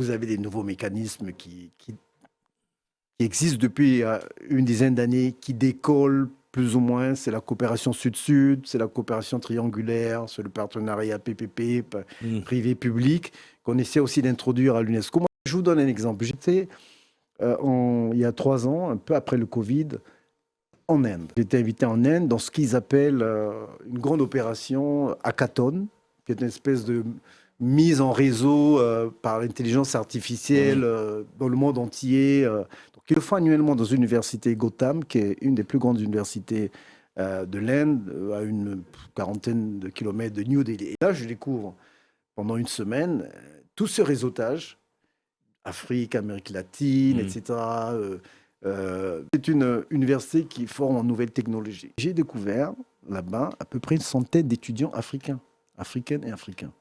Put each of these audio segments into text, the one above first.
Vous avez des nouveaux mécanismes qui existent depuis une dizaine d'années, qui décollent plus ou moins. C'est la coopération sud-sud, c'est la coopération triangulaire, c'est le partenariat PPP, privé-public, qu'on essaie aussi d'introduire à l'UNESCO. Moi, je vous donne un exemple. J'étais, il y a 3 ans, un peu après le Covid, en Inde. J'étais invité en Inde dans ce qu'ils appellent une grande opération Hackathon, qui est une espèce de mise en réseau par l'intelligence artificielle dans le monde entier. Donc, ils le font annuellement dans une université Gotham, qui est une des plus grandes universités de l'Inde, à une quarantaine de kilomètres de New Delhi. Et là, je découvre pendant une semaine tout ce réseautage, Afrique, Amérique latine, etc. C'est une université qui forme en nouvelles technologies. J'ai découvert là-bas à peu près une centaine d'étudiants africaines et africains,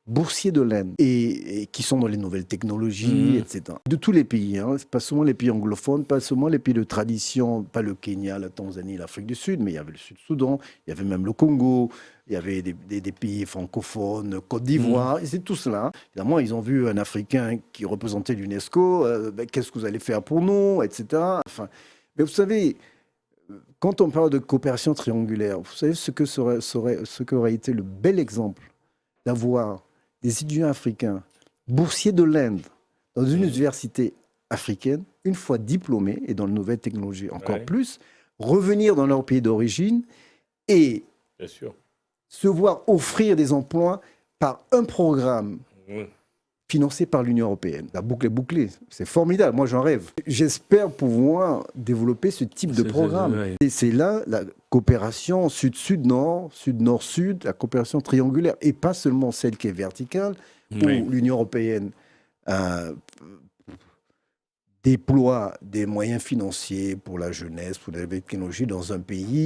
boursiers de l'Inde, et qui sont dans les nouvelles technologies, etc. De tous les pays, hein, pas seulement les pays anglophones, pas seulement les pays de tradition, pas le Kenya, la Tanzanie, l'Afrique du Sud, mais il y avait le Sud-Soudan, il y avait même le Congo, il y avait des pays francophones, Côte d'Ivoire, et c'est tout cela. Évidemment, ils ont vu un Africain qui représentait l'UNESCO, qu'est-ce que vous allez faire pour nous, etc. Enfin, mais vous savez, quand on parle de coopération triangulaire, vous savez ce qu'aurait été le bel exemple d'avoir des étudiants africains, boursiers de l'Inde, dans une université africaine, une fois diplômés et dans de nouvelles technologies encore plus, revenir dans leur pays d'origine et se voir offrir des emplois par un programme financé par l'Union européenne. La boucle est bouclée. C'est formidable. Moi, j'en rêve. J'espère pouvoir développer ce type de programme. Et c'est là la coopération sud-sud-nord, sud-nord-sud, la coopération triangulaire, et pas seulement celle qui est verticale, où l'Union européenne déploie des moyens financiers pour la jeunesse, pour la technologie dans un pays